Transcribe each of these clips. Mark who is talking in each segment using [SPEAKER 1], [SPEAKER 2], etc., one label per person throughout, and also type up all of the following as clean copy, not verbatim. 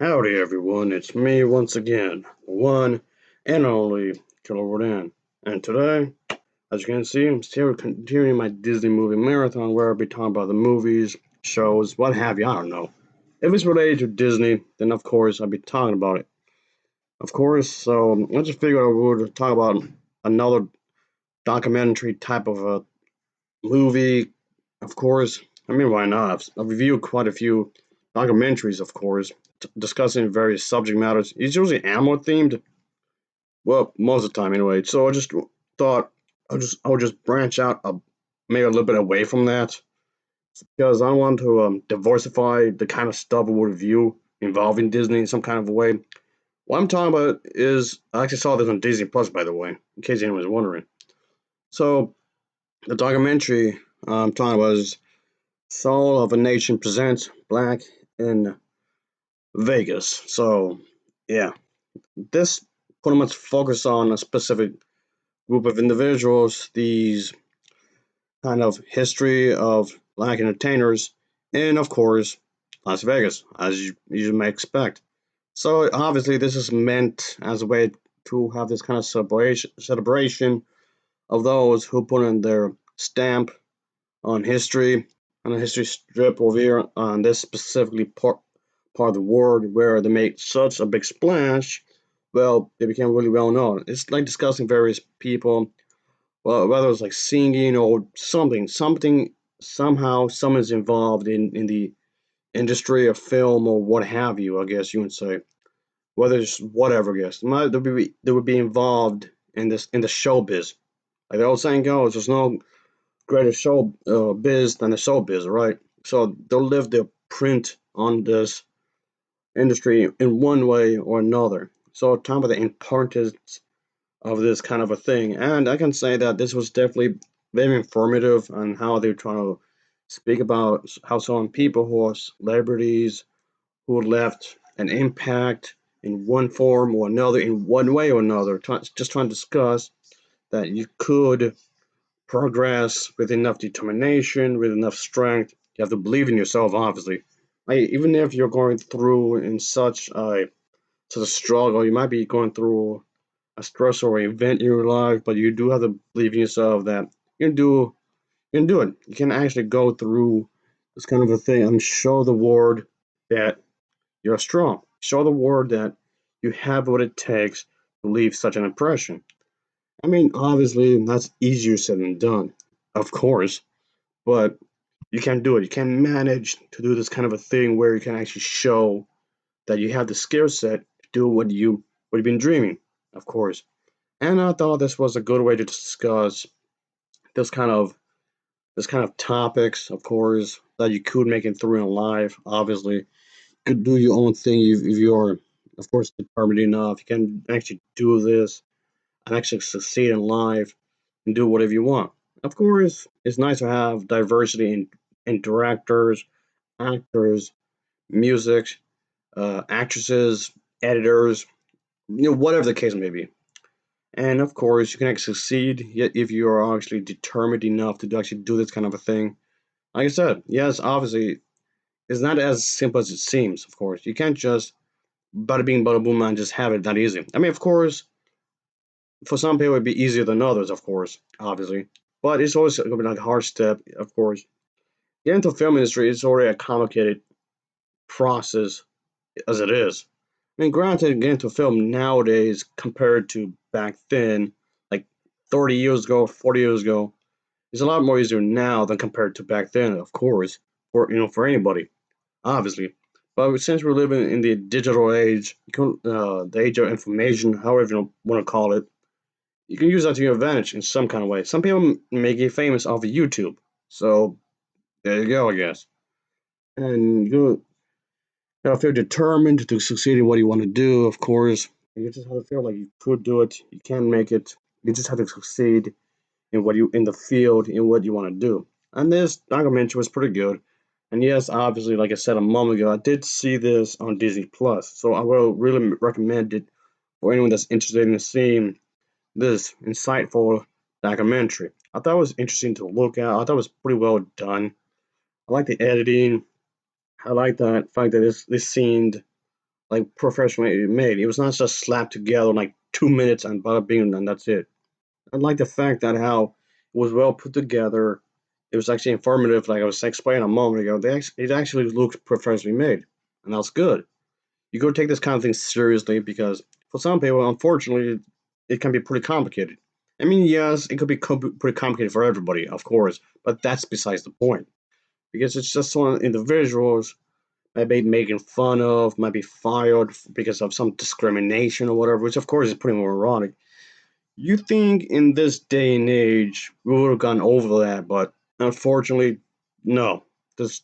[SPEAKER 1] Howdy everyone, it's me once again, the one and only Killer Rodan. And today, as you can see, I'm still continuing my Disney movie marathon where I'll be talking about the movies, shows, what have you, I don't know. If it's related to Disney, then of course I'll be talking about it. Of course, so I just figured I would talk about another documentary type of a movie. Of course, I mean, why not? I've reviewed quite a few documentaries, of course, discussing various subject matters. It's usually animal themed, well, most of the time anyway. So I just thought I would just branch out, maybe a little bit away from that because I want to diversify the kind of stuff we would review involving Disney in some kind of way. What I'm talking about is I actually saw this on Disney Plus, by the way, in case anyone's wondering. So the documentary I'm talking about is Soul of a Nation presents Black in Vegas. So yeah, this pretty much focus on a specific group of individuals, these kind of history of black entertainers, and of course, Las Vegas, as you may expect. So obviously, this is meant as a way to have this kind of celebration of those who put in their stamp on history, on a history strip over here on this specifically part of the world where they made such a big splash. Well, they became really well known. It's like discussing various people, well, whether it's like singing or something somehow someone's involved in the industry of film or what have you. I guess you would say whether it's whatever. I guess they would be involved in the showbiz. Like the old saying goes, "There's no greater show biz than the showbiz," right? So they'll live their print on this industry in one way or another. So talking about the importance of this kind of a thing. And I can say that this was definitely very informative on how they're trying to speak about how some people who are celebrities who left an impact in one form or another, in one way or another, just trying to discuss that you could progress with enough determination, with enough strength. You have to believe in yourself, obviously. Like, even if you're going through in such a struggle, you might be going through a stress or event in your life, but you do have to believe in yourself that you can do you can do it. You can actually go through this kind of a thing and show the world that you're strong. Show the world that you have what it takes to leave such an impression. I mean, obviously, that's easier said than done, of course, but you can do it. You can manage to do this kind of a thing where you can actually show that you have the skill set to do what you've been dreaming, of course. And I thought this was a good way to discuss this kind of this kind of topics, of course, that you could make it through in life. Obviously, you could do your own thing if you're, of course, determined enough. You can actually do this and actually succeed in life and do whatever you want. Of course, it's nice to have diversity in directors, actors, music, actresses, editors, whatever the case may be. And of course, you can actually succeed if you are actually determined enough to actually do this kind of a thing. Like I said, yes, obviously, it's not as simple as it seems, of course. You can't just bada bing, bada boom, and just have it that easy. I mean, of course, for some people, it'd be easier than others, of course, obviously. But it's always going to be like a hard step, of course. Getting into the film industry is already a complicated process as it is. I mean, granted, getting into film nowadays compared to back then, like 30 years ago, 40 years ago, is a lot more easier now than compared to back then, of course, for anybody, obviously. But since we're living in the digital age, the age of information, however you want to call it, you can use that to your advantage in some kind of way. Some people make it famous off of YouTube, so there you go, I guess. And you feel determined to succeed in what you want to do, of course. You just have to feel like you could do it. You can make it. You just have to succeed in the field in what you want to do. And this documentary was pretty good. And yes, obviously, like I said a moment ago, I did see this on Disney Plus, so I will really recommend it for anyone that's interested in seeing this insightful documentary. I thought it was interesting to look at. I thought it was pretty well done. I like the editing. I like the fact that this seemed like professionally made. It was not just slapped together in like 2 minutes and bada bing and that's it. I like the fact that how it was well put together. It was actually informative, like I was explaining a moment ago. It actually looks professionally made, and that's good. You go take this kind of thing seriously because for some people, unfortunately, it can be pretty complicated. I mean, yes, it could be pretty complicated for everybody, of course, but that's besides the point because it's just some individuals might be making fun of, might be fired because of some discrimination or whatever, which of course is pretty moronic. You think in this day and age we would have gone over that, but unfortunately, no. Just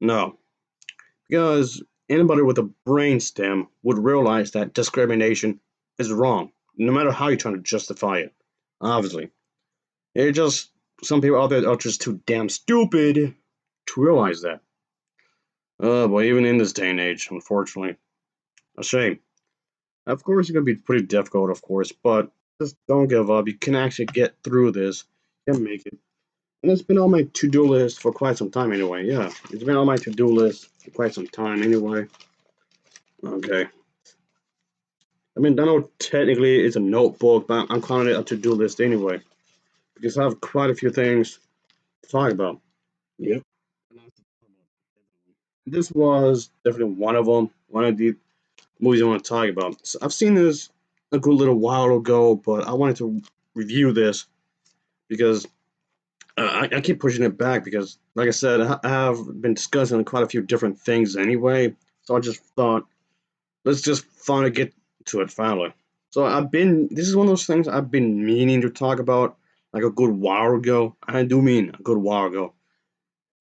[SPEAKER 1] no. Because anybody with a brainstem would realize that discrimination is wrong, no matter how you're trying to justify it. Obviously. It just some people out there are just too damn stupid to realize that. But even in this day and age, unfortunately. A shame. Of course, it's going to be pretty difficult, of course, but just don't give up. You can actually get through this. You can make it. And it's been on my to-do list for quite some time anyway. Yeah, it's been on my to-do list for quite some time anyway. Okay. I mean, I know technically it's a notebook, but I'm calling it a to-do list anyway. Because I have quite a few things to talk about. Yep. This was definitely one of them. One of the movies I want to talk about. So I've seen this a good little while ago, but I wanted to review this because I keep pushing it back because, like I said, I have been discussing quite a few different things anyway. So I just thought, let's just finally get to it finally. So this is one of those things I've been meaning to talk about like a good while ago. I do mean a good while ago.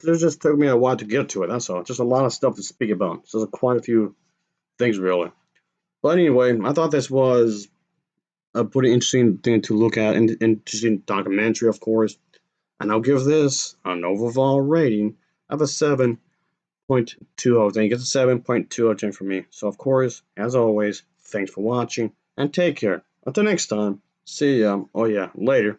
[SPEAKER 1] It just took me a while to get to it. That's all. Just a lot of stuff to speak about. So there's quite a few things really. But anyway, I thought this was a pretty interesting thing to look at, and interesting documentary, of course. And I'll give this an overall rating of a 7.2 out of 10. You get a 7.2 out of 10 from me. So, of course, as always, thanks for watching and take care. Until next time, see ya. Oh, yeah, later.